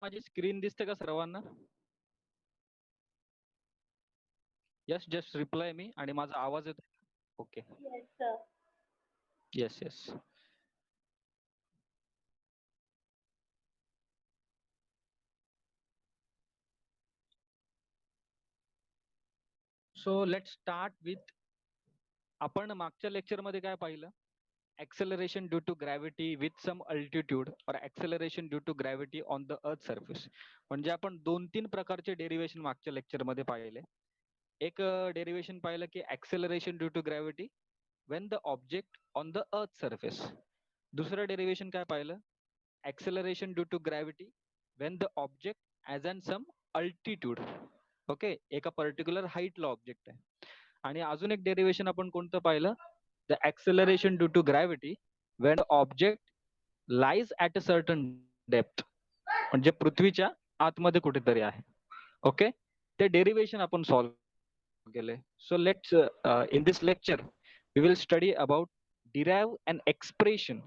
माझी स्क्रीन दिसते का सर्वांना? यस, जस्ट रिप्लाय मी. आणि माझा आवाज येतो? Okay. Yes, sir. Yes yes. So let start with, आपण मागच्या लेक्चरमध्ये काय पाहिलं? acceleration due to gravity with some altitude or acceleration due to gravity on the earth surface. म्हणजे आपण 2-3 प्रकारचे डेरिवेशन मागच्या लेक्चर मध्ये पाहिले. एक डेरिवेशन पाहिलं की acceleration due to gravity when the object on the earth surface. दुसरं डेरिवेशन काय पाहिलं? acceleration due to gravity when the object as an some altitude. Okay, एका पर्टिक्युलर हाईटला ऑब्जेक्ट आहे. आणि अजून एक डेरिवेशन आपण कोणतं पाहिलं? the acceleration due to gravity when the object lies at a certain depth, म्हणजे पृथ्वीच्या आतमध्ये कुठेतरी आहे. ओके, ते डेरिवेशन आपण सॉल्व्ह केले. So let's in this lecture we will study about derive an expression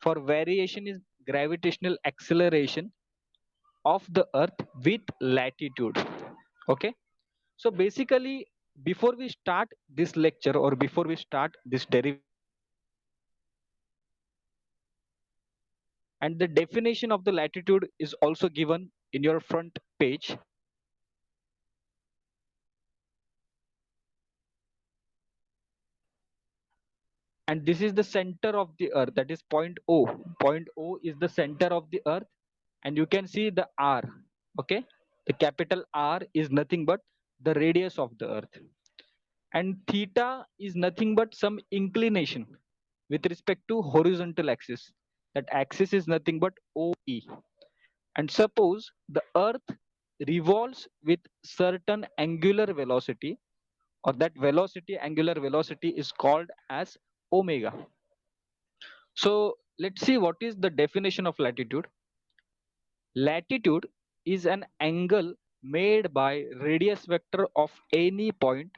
for variation in gravitational acceleration of the earth with latitude. Okay, so basically before we start this lecture or before we start this derivation, and the definition of the latitude is also given in your front page. And this is the center of the earth, that is point O. Point O is the center of the earth, and you can see the R. Okay, the capital R is nothing but the radius of the earth, and theta is nothing but some inclination with respect to horizontal axis. That axis is nothing but OE. And suppose the earth revolves with certain angular velocity, or that velocity, angular velocity, is called as omega. So let's see what is the definition of latitude. Latitude is an angle made by radius vector of any point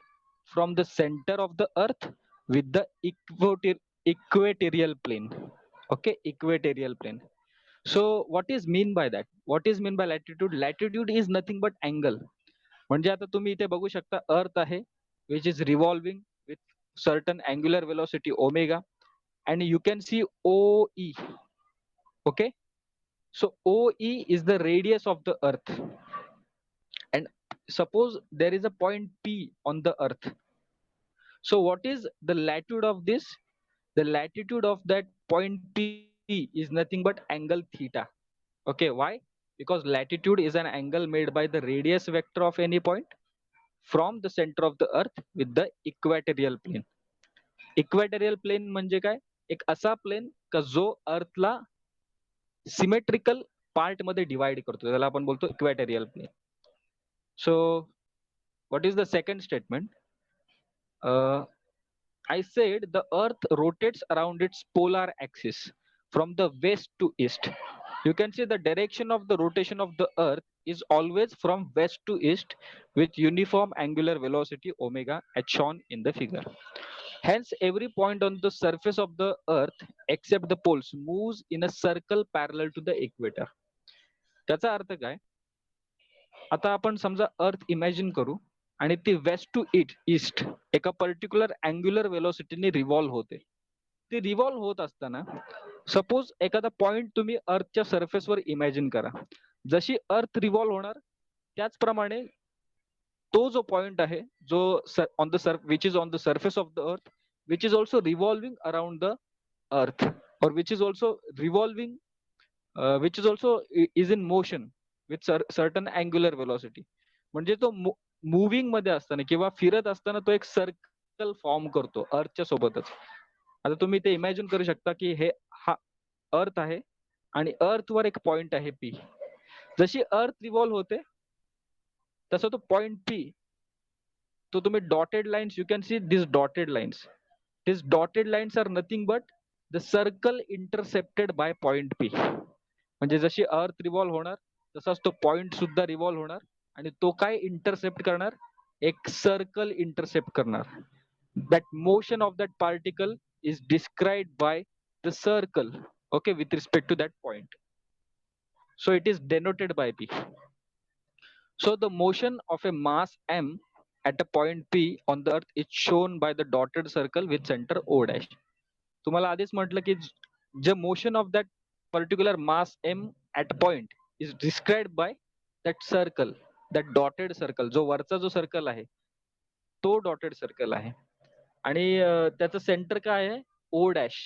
from the center of the earth with the equatorial plane. Okay, equatorial plane. So what is mean by that? What is mean by latitude? Latitude is nothing but angle. म्हणजे आता तुम्ही इथे बघू शकता अर्थ आहे which is revolving with certain angular velocity omega, and you can see OE. Okay, so OE is the radius of the earth, and suppose there is a point P on the earth. So what is the latitude of this? The latitude of that point P is nothing but angle theta. Okay, why? Because latitude is an angle made by the radius vector of any point from the center of the earth with the equatorial plane. Equatorial plane म्हणजे काय? एक असा plane का जो अर्थला symmetrical part मध्ये divide करतो, त्याला आपण बोलतो equatorial plane. So what is the second statement? I said the earth rotates around its polar axis from the west to east. You can see the direction of the rotation of the earth is always from west to east with uniform angular velocity omega as shown in the figure. Hence, every point on the surface of the earth except the poles moves in a circle parallel to the equator. त्याचा अर्थ काय? आता आपण समजा अर्थ imagine करू आणि ती waste to east एका particular angular वेलोसिटीने revolve होते. ती रिव्हॉल्व्ह होत असताना सपोज एखादा पॉइंट तुम्ही अर्थच्या सरफेसवर इमॅजिन करा. जशी अर्थ रिव्हॉल्व्ह होणार त्याचप्रमाणे तो जो पॉइंट आहे जो on the which is on the surface of the earth which is also revolving around the earth, or which is also revolving, which is also is in motion with certain angular velocity. म्हणजे तो moving मध्ये असताना किंवा फिरत असताना तो एक circle form करतो अर्थच्या सोबतच. आता तुम्ही ते इमॅजिन करू शकता की हे हा अर्थ आहे आणि अर्थवर एक पॉइंट आहे पी. जशी अर्थ रिव्हॉल्व्ह होते तसा तो पॉइंट पी, तो तुम्ही dotted lines, you can see this dotted lines. This dotted lines are nothing but the circle intercepted by point P. म्हणजे जशी अर्थ रिव्हॉल्व्ह होणार तसाच तो पॉइंट सुद्धा रिव्हॉल्व्ह होणार, आणि तो काय इंटरसेप्ट करणार? एक सर्कल इंटरसेप्ट करणार. That motion of that particle is described by the circle, okay, with respect to that point. So it is denoted by P. So the motion of a mass m at a point P on the earth is shown by the dotted circle with center O dash. तुम्हाला आधीच म्हटलं की the motion of that particular mass m at a point is described by that circle, that dotted circle. जो वरचा जो circle आहे तो dotted circle आहे. आणि त्याचं सेंटर काय आहे O dash.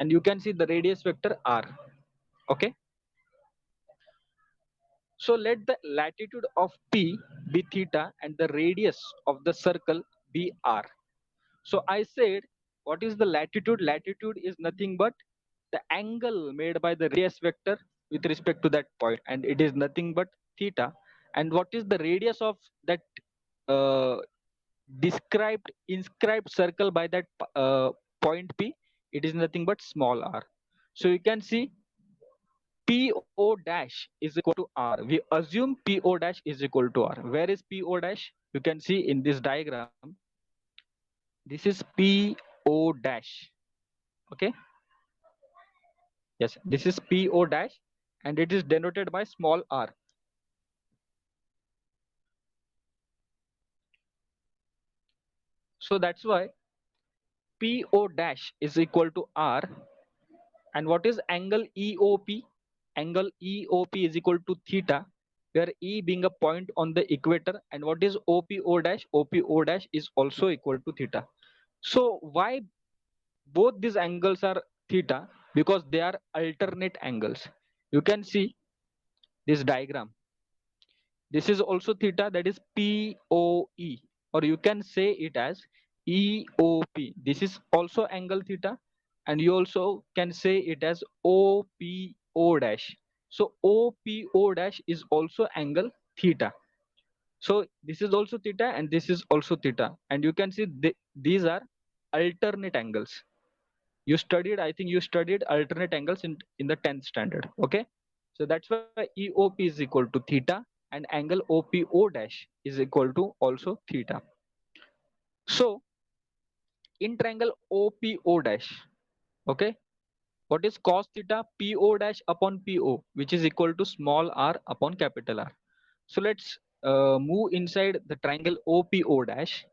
And you can see the radius vector R. Okay. So let the latitude of P be theta and the radius of the circle be r. So I said, what is the latitude? Latitude is nothing but the angle made by the radius vector with respect to that point, and it is nothing but theta. And what is the radius of that uh, inscribed circle by that point P? It is nothing but small r. So you can see PO dash is equal to R. We assume PO dash is equal to R. Where is PO dash? You can see in this diagram. This is PO dash. Okay. Yes, this is PO dash and it is denoted by small r. So that's why PO dash is equal to R. And what is angle EOP? Angle EOP is equal to theta, where E being a point on the equator. And what is OPO dash? OPO dash is also equal to theta. So why both these angles are theta? Because they are alternate angles. You can see this diagram. This is also theta, that is POE, or you can say it as EOP. This is also angle theta, and you also can say it as OPO dash. So OPO dash is also angle theta. So this is also theta and this is also theta, and you can see these are alternate angles. You studied, I think you studied alternate angles in the 10th standard. Okay. So that's why EOP is equal to theta and angle OPO dash is equal to also theta. So in triangle OPO dash, okay, what is cos theta? PO dash upon PO, which is equal to small r upon capital R. So let's move inside the triangle OPO dash.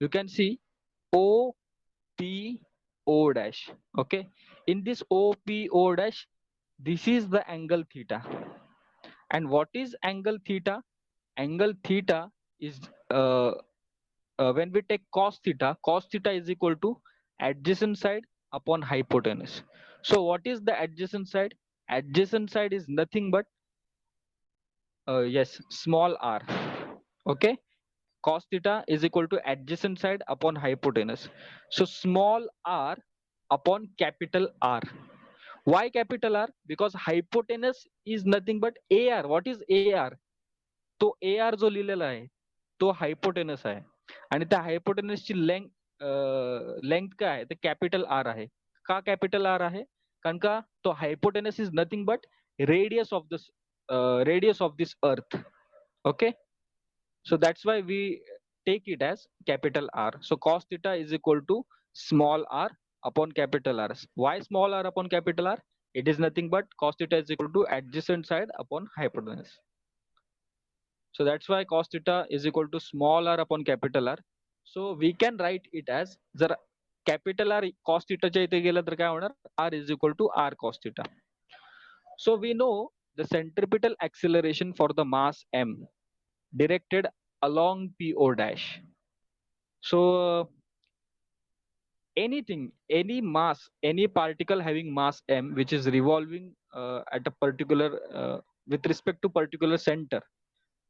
You can see OPO dash. Okay. In this OPO dash, this is the angle theta. And what is angle theta? Angle theta is when we take cos theta is equal to adjacent side upon hypotenuse. So what is the adjacent side? Adjacent side is nothing but yes, small r. Okay. Cos theta is equal to adjacent side upon hypotenuse. So small r upon capital R. Why capital R? Because hypotenuse is nothing but AR. What is AR? तो AR जो लिहिलेला आहे तो hypotenuse आहे आणि त्या हायपोटेनसची length काय आहे ते कॅपिटल आर आहे. का कॅपिटल आर आहे? कारण का तो hypotenuse is nothing but radius of this earth. Okay. So that's why we take it as capital R. So cos theta is equal to small r upon capital R. Why small r upon capital R? It is nothing but cos theta is equal to adjacent side upon hypotenuse. So that's why cos theta is equal to small r upon capital R. So we can write it as जर capital R cos theta च्या इथे गेलं तर काय होणार? R is equal to r cos theta. So we know the centripetal acceleration for the mass m directed along PO dash. So any mass, any particle having mass m which is revolving at a particular with respect to particular center.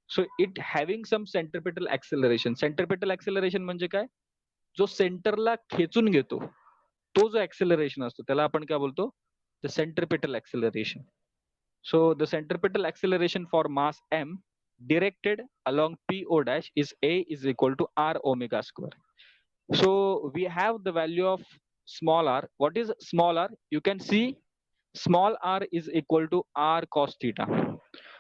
So it having some centripetal acceleration. Centripetal acceleration म्हणजे काय? जो सेंटरला खेचून घेतो तो जो acceleration असतो त्याला आपण काय बोलतो? The centripetal acceleration. So the centripetal acceleration for mass m directed along PO dash is A is equal to r omega square. So we have the value of small r. What is small r? You can see small r is equal to r cos theta.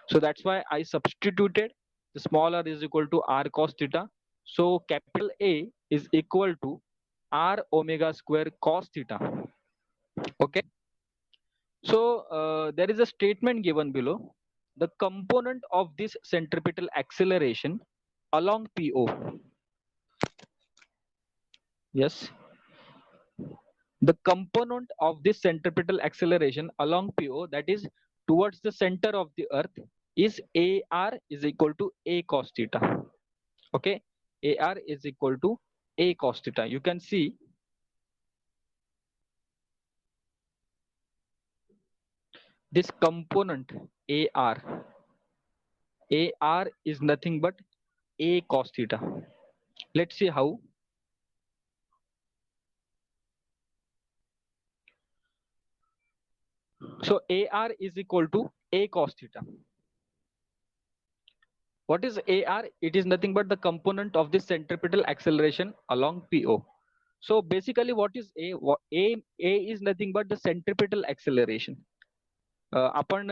So that's why I substituted the small r is equal to r cos theta. So capital A is equal to r omega square cos theta. Okay. So there is a statement given below. The component of this centripetal acceleration along PO. Yes, the component of this centripetal acceleration along PO, that is towards the center of the earth, is AR is equal to A cos theta. Okay, AR is equal to A cos theta. You can see this component AR. AR is nothing but A cos theta. Let's see how. So AR is equal to A cos theta. What is AR? It is nothing but the component of the centripetal acceleration along PO. So basically what is A? A is nothing but the centripetal acceleration. आपण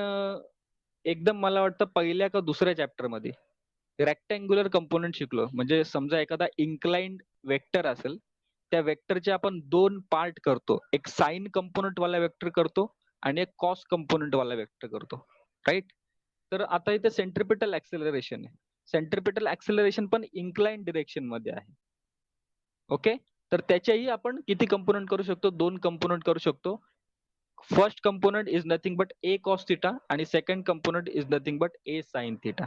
एकदम मला वाटतं पहिल्या का दुसऱ्या chapter मध्ये rectangular component शिकलो. म्हणजे समजा एखादा इन्क्लाइंड वेक्टर असेल, त्या वेक्टरचे आपण दोन पार्ट करतो. एक साइन कंपोनंट वाला वेक्टर करतो आणि एक कॉस कंपोनंट वाला वेक्टर करतो. राईट? तर आता इथे सेंट्रिपिटल ऍक्सेलरेशन आहे. सेंट्रिपिटल ऍक्सेलरेशन पण इन्क्लाइंड डिरेक्शन मध्ये आहे. ओके, तर त्याच्याही आपण किती कंपोनंट करू शकतो? दोन कंपोनंट करू शकतो. First component is nothing but a cos theta आणि second component is nothing but a sine theta.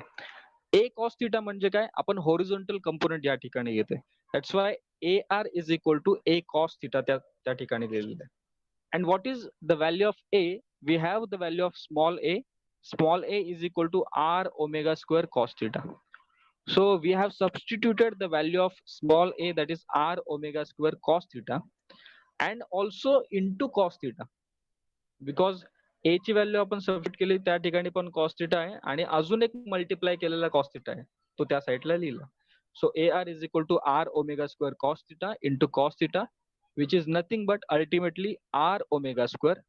A cos theta म्हणजे काय? आपण होरिझोंटल कंपोनंट या ठिकाणी घेतोय. That's why a r is equal to a cos theta त्या ठिकाणी दिलेलं आहे. And what is the value of a? We have the value of small a. Small a is equal to r omega square cos theta. So we have substituted the value of small a, that is r omega square cos theta, and also into cos theta, because a ची value आपण substitute केली त्या ठिकाणी पण cos theta आहे आणि अजून एक मल्टिप्लाय केलेला cos theta आहे, तो त्या साईडला लिहिला. So a r is equal to r omega square cos theta into cos theta, which is nothing but ultimately r omega square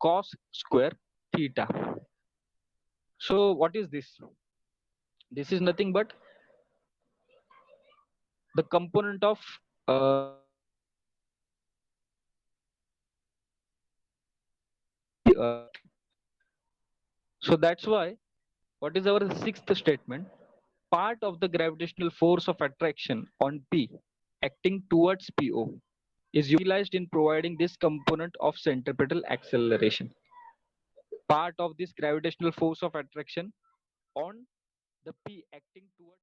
cos square theta. So what is this? This is nothing but the component of the earth. So that's why, what is our sixth statement? Part of the gravitational force of attraction on P acting towards PO is utilized in providing this component of centripetal acceleration. Part of this gravitational force of attraction on the P acting towards